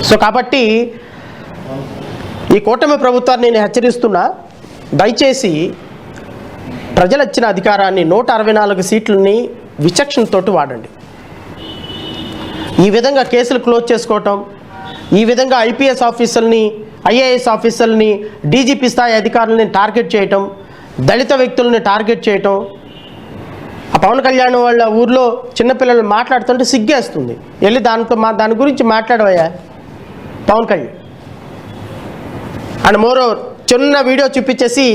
So కాబట్టి ఈ కూటమి ప్రభుత్వాన్ని నేను హెచ్చరిస్తున్నా, దయచేసి ప్రజలు ఇచ్చిన అధికారాన్ని 164 సీట్లని విచక్షణతోటి వాడండి. ఈ విధంగా కేసులు క్లోజ్ చేసుకోవటం, ఈ విధంగా ఐపీఎస్ ఆఫీసర్ని, ఐఏఎస్ ఆఫీసర్ని, డీజీపీ స్థాయి అధికారులని టార్గెట్ చేయటం, దళిత వ్యక్తులని టార్గెట్ చేయటం, ఆ పవన్ కళ్యాణ్ వాళ్ళ ఊర్లో చిన్నపిల్లలు మాట్లాడుతుంటే సిగ్గేస్తుంది. వెళ్ళి దాని గురించి మాట్లాడవయ్యా పవన్ కళ్యాణ్ అండ్ మోరోవర్ చిన్న వీడియో చూపించేసి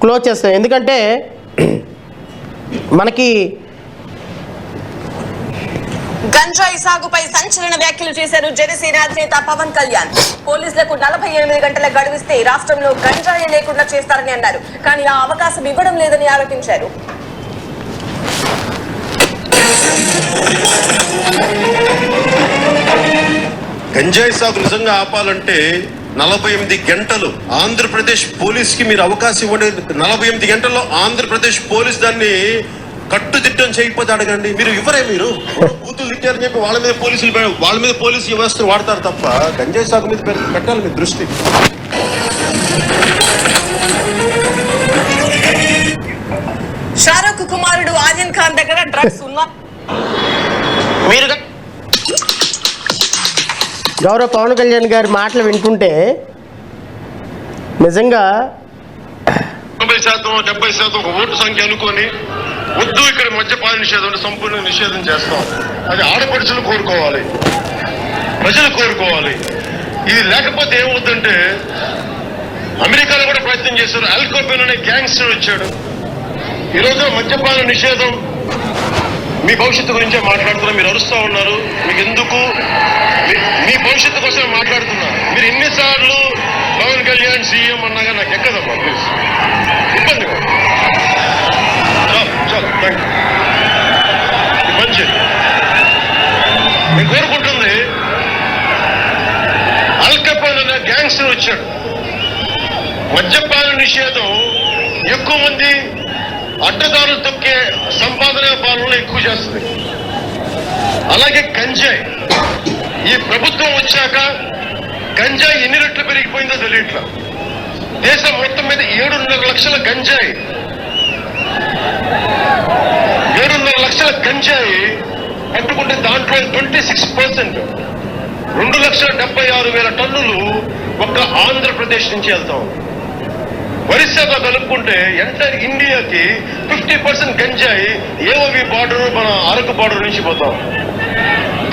క్లోజ్ చేస్తాం. ఎందుకంటే మనకి గంజాయి సాగుపై సంచలన వ్యాఖ్యలు చేశారు జనసేన అధినేత పవన్ కళ్యాణ్. పోలీసులకు 48 గంటల గడువిస్తే రాష్ట్రంలో గంజాయి లేకుండా చేస్తారని అన్నారు. కానీ ఆ అవకాశం ఇవ్వడం లేదని ఆరోపించారు. గంజాయి సాగు నిజంగా ఆపాలంటే 48 గంటలు ఆంధ్రప్రదేశ్ పోలీస్కి మీరు అవకాశం ఇవ్వండి. 48 గంటల్లో ఆంధ్రప్రదేశ్ పోలీస్ దాన్ని కట్టుదిట్టం చేయకపోతే అడగండి. మీరు ఇవ్వరే, మీరు బూతులు తిట్టారని చెప్పి వాళ్ళ మీద పోలీసు వ్యవస్థను వాడతారు తప్ప గంజాయి సాగు మీద పెట్టాలి మీ దృష్టి. షారూక్ కుమారుడు ఆర్యన్ ఖాన్ దగ్గర డ్రగ్స్ ఉన్నా మీరు గౌరవ పవన్ కళ్యాణ్ గారి మాటలు వింటుంటే నిజంగా 90%, 70% ఓటు సంఖ్య అనుకొని వద్దు ఇక్కడ మద్యపాన నిషేధం సంపూర్ణ నిషేధం చేస్తాం. అది ఆడపడుచులు కోరుకోవాలి, ప్రజలు కోరుకోవాలి. ఇది లేకపోతే ఏమవుతుందంటే అమెరికాలో కూడా ప్రయత్నం చేశారు. ఆల్కోపెన్ అనే గ్యాంగ్స్టర్ వచ్చాడు. ఈరోజు మద్యపాన నిషేధం మీ భవిష్యత్తు గురించే మాట్లాడుతున్నా. మీరు అరుస్తూ ఉన్నారు. మీకు ఎందుకు? మీ భవిష్యత్తు కోసం మాట్లాడుతున్నా. మీరు ఎన్నిసార్లు పవన్ కళ్యాణ్ సీఎం అన్నాగా నాకు ఎక్కదమ్మా, ప్లీజ్. ఇబ్బంది చాలు థ్యాంక్ యూ. మంచి నేను కోరుకుంటుంది ఆల్కపాన్ అనే గ్యాంగ్స్టర్ వచ్చాడు. మద్యపాన నిషేధం ఎక్కువ మంది అడ్డదారులు తొక్కే సంపాదన పాలన ఎక్కువ చేస్తుంది. అలాగే గంజాయి ఈ ప్రభుత్వం వచ్చాక గంజాయి ఎన్ని రెట్లు పెరిగిపోయిందో తెలియట్లా. దేశం మొత్తం మీద 7.5 లక్షల గంజాయి 7.5 లక్షల గంజాయి పట్టుకుంటే దాంట్లో 26% 2,76,000 టన్నులు ఒక్క ఆంధ్రప్రదేశ్ నుంచి వెళ్తాం. ఒరిస్సాతో కలుపుకుంటే ఎంటైర్ ఇండియాకి 50% గంజాయి ఏఓవి బార్డర్, మన అరకు బార్డర్ నుంచి పోతాం.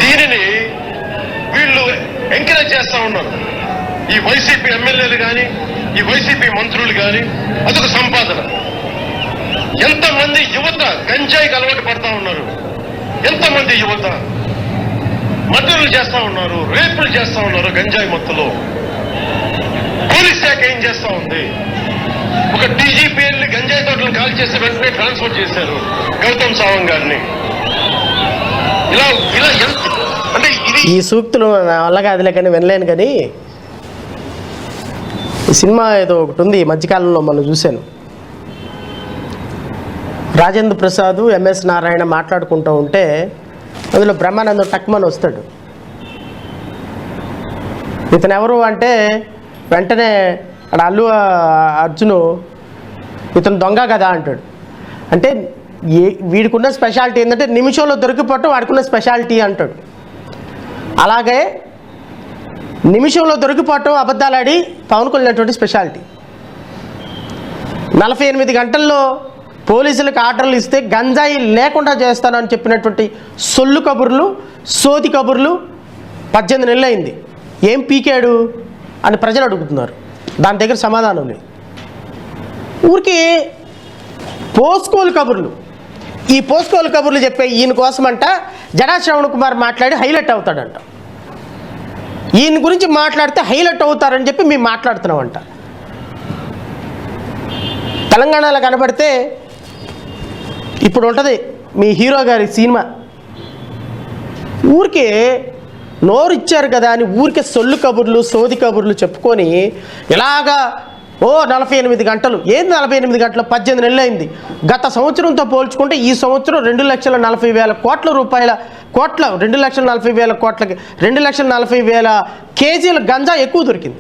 దీనిని వీళ్ళు ఎంకరేజ్ చేస్తా ఉన్నారు. ఈ వైసీపీ ఎమ్మెల్యేలు కానీ, ఈ వైసీపీ మంత్రులు కానీ. అదొక సంపాదన. ఎంతమంది యువత గంజాయికి అలవాటు పడతా ఉన్నారు. ఎంతమంది యువత మర్డర్లు చేస్తా ఉన్నారు, రేపులు చేస్తా ఉన్నారు గంజాయి మొత్తంలో. పోలీస్ శాఖ ఏం చేస్తా ఉంది? ఒక డీజీపీ వెళ్ళి గంజాయి తోటలు కాల్ చేసి వెంటనే ట్రాన్స్ఫర్ చేశారు గౌతమ్ సావంగ్ గారిని. ఇలా అంటే ఈ సూక్తులు నా వల్ల కాదులే కానీ వినలేను. కానీ ఈ సినిమా ఏదో ఒకటి ఉంది ఈ మధ్యకాలంలో మనం చూశాను. రాజేంద్ర ప్రసాద్, ఎంఎస్ నారాయణ మాట్లాడుకుంటూ ఉంటే అందులో బ్రహ్మానందం టక్మన్ వస్తాడు. ఇతను ఎవరు అంటే వెంటనే అల్లు అర్జును ఇతను దొంగ కదా అంటాడు. అంటే వీడికున్న స్పెషాలిటీ ఏంటంటే నిమిషంలో దొరికిపోవటం వాడికున్న స్పెషాలిటీ అంటాడు. అలాగే నిమిషంలో దొరికిపోవటం అబద్ధాలాడి పవన్ కళ్యాణ్ స్పెషాలిటీ. 48 గంటల్లో పోలీసులకు ఆర్డర్లు ఇస్తే గంజాయి లేకుండా చేస్తానని చెప్పినటువంటి సొల్లు కబుర్లు, సోది కబుర్లు 18 నెలలు అయింది. ఏం పీకాడు అని ప్రజలు అడుగుతున్నారు. దాని దగ్గర సమాధానం లేదు. ఊరికి పోస్కోలు కబుర్లు, ఈ పోస్కోలు కబుర్లు చెప్పే ఈయన కోసమంట జడా శ్రవణ్ కుమార్ మాట్లాడి హైలైట్ అవుతాడంట. ఈయన గురించి మాట్లాడితే హైలైట్ అవుతారని చెప్పి మేము మాట్లాడుతున్నామంట. తెలంగాణలో కనబడితే ఇప్పుడు ఉంటుంది మీ హీరో గారి సినిమా. ఊరికే నోరు ఇచ్చారు కదా అని ఊరికే సొల్లు కబుర్లు, సోది కబుర్లు చెప్పుకొని ఇలాగా 48 గంటలు. ఏది 48 గంటలు? 18 నెలలు అయింది. గత సంవత్సరంతో పోల్చుకుంటే ఈ సంవత్సరం 2,40,40,000 కోట్ల రూపాయల కోట్ల 2,40,000 కోట్లకి 2,40,000 కేజీల గంజా ఎక్కువ దొరికింది.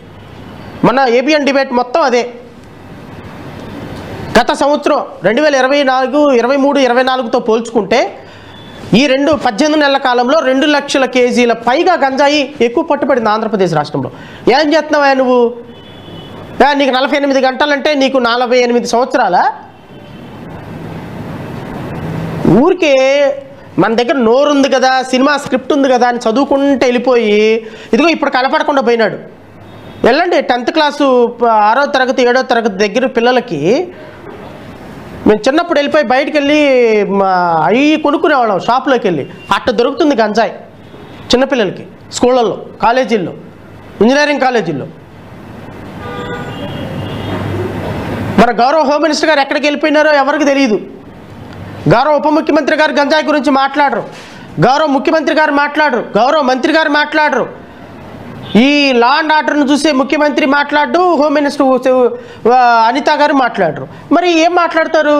మన ఏబిఎన్ డిబేట్ మొత్తం అదే. గత సంవత్సరం 2024, 23, 24తో పోల్చుకుంటే ఈ 18 నెలల కాలంలో 2 లక్షల కేజీల పైగా గంజాయి ఎక్కువ పట్టుబడింది ఆంధ్రప్రదేశ్ రాష్ట్రంలో. ఏం చేస్తున్నావా నువ్వు? నీకు 48 గంటలంటే నీకు 48 సంవత్సరాలా? ఊరికే మన దగ్గర నోరు ఉంది కదా, సినిమా స్క్రిప్ట్ ఉంది కదా అని చదువుకుంటే వెళ్ళిపోయి ఇదిగో ఇప్పుడు కనపడకుండా పోయినాడు. వెళ్ళండి 10th క్లాసు 6వ తరగతి 7వ తరగతి దగ్గర పిల్లలకి మేము చిన్నప్పుడు వెళ్ళిపోయి బయటికి వెళ్ళి అవి కొనుక్కునేవాళ్ళం షాప్లోకి వెళ్ళి. అట్ట దొరుకుతుంది గంజాయి చిన్నపిల్లలకి స్కూళ్ళల్లో, కాలేజీల్లో, ఇంజనీరింగ్ కాలేజీల్లో. మన గౌరవ హోమ్ మినిస్టర్ గారు ఎక్కడికి వెళ్ళిపోయినారో ఎవరికి తెలియదు. గౌరవ ఉప ముఖ్యమంత్రి గారు గంజాయి గురించి మాట్లాడరు, గౌరవ ముఖ్యమంత్రి గారు మాట్లాడరు, గౌరవ మంత్రి గారు మాట్లాడరు. ఈ లా అండ్ ఆర్డర్ను చూసే ముఖ్యమంత్రి మాట్లాడు, హోమ్ మినిస్టర్ అనిత గారు మాట్లాడరు. మరి ఏం మాట్లాడతారు?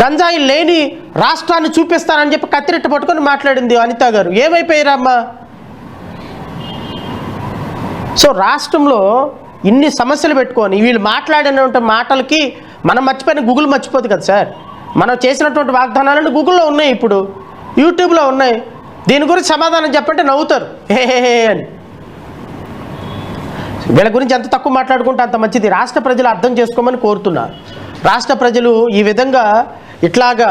గంజాయి లేని రాష్ట్రాన్ని చూపిస్తానని చెప్పి కత్తిరెట్ట పట్టుకొని మాట్లాడింది అనిత గారు. ఏమైపోయారమ్మా? సో రాష్ట్రంలో ఇన్ని సమస్యలు పెట్టుకొని వీళ్ళు మాట్లాడినటువంటి మాటలకి మనం మర్చిపోయిన గూగుల్ మర్చిపోదు కదా సార్. మనం చేసినటువంటి వాగ్దానాలను గూగుల్లో ఉన్నాయి, ఇప్పుడు యూట్యూబ్లో ఉన్నాయి. దీని గురించి సమాధానం చెప్పంటే నవ్వుతారు హే అని. వీళ్ళ గురించి ఎంత తక్కువ మాట్లాడుకుంటే అంత మంచిది. రాష్ట్ర ప్రజలు అర్థం చేసుకోమని కోరుతున్నారు. రాష్ట్ర ప్రజలు ఈ విధంగా ఇట్లాగా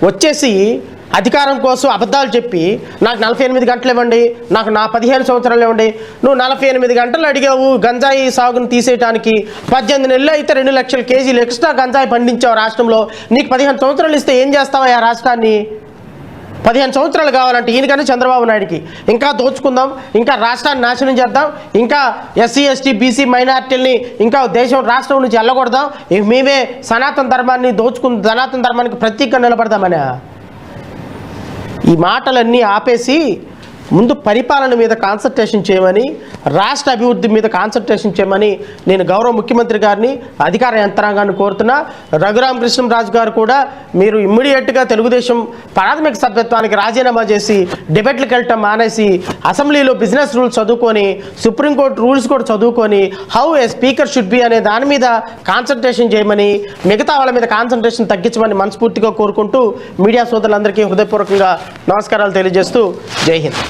వచ్చేసి అధికారం కోసం అబద్ధాలు చెప్పి నాకు 48 గంటలు ఇవ్వండి, నాకు 15 సంవత్సరాలు ఇవ్వండి. నువ్వు 48 గంటలు అడిగావు గంజాయి సాగును తీసేయడానికి. 18 నెలలు అయితే 2 లక్షల కేజీలు ఎక్స్ట్రా గంజాయి పండించావు రాష్ట్రంలో. నీకు 15 సంవత్సరాలు ఇస్తే ఏం చేస్తావా ఆ రాష్ట్రాన్ని? 15 సంవత్సరాలు కావాలంటే ఈయనకన్నా చంద్రబాబు నాయుడికి ఇంకా దోచుకుందాం, ఇంకా రాష్ట్రాన్ని నాశనం చేద్దాం, ఇంకా ఎస్సీ ఎస్టీ బీసీ మైనార్టీలని ఇంకా దేశం రాష్ట్రం నుంచి వెళ్ళకూడదాం, మేమే సనాతన ధర్మాన్ని సనాతన ధర్మానికి ప్రతీకగా నిలబడదామని. ఈ మాటలన్నీ ఆపేసి ముందు పరిపాలన మీద కాన్సన్ట్రేషన్ చేయమని, రాష్ట్ర అభివృద్ధి మీద కాన్సన్ట్రేషన్ చేయమని నేను గౌరవ ముఖ్యమంత్రి గారిని, అధికార యంత్రాంగాన్ని కోరుతున్నా. రఘురామకృష్ణరాజు గారు కూడా మీరు ఇమ్మీడియట్గా తెలుగుదేశం ప్రాథమిక సభ్యత్వానికి రాజీనామా చేసి డిబేట్లకు వెళ్ళటం మానేసి అసెంబ్లీలో బిజినెస్ రూల్స్ చదువుకొని, సుప్రీంకోర్టు రూల్స్ కూడా చదువుకొని how A speaker should be అనే దాని మీద కాన్సన్ట్రేషన్ చేయమని, మిగతా వాళ్ళ మీద కాన్సన్ట్రేషన్ తగ్గించమని మనస్ఫూర్తిగా కోరుకుంటూ మీడియా సోదరులందరికీ హృదయపూర్వకంగా నమస్కారాలు తెలియజేస్తూ జై హింద్.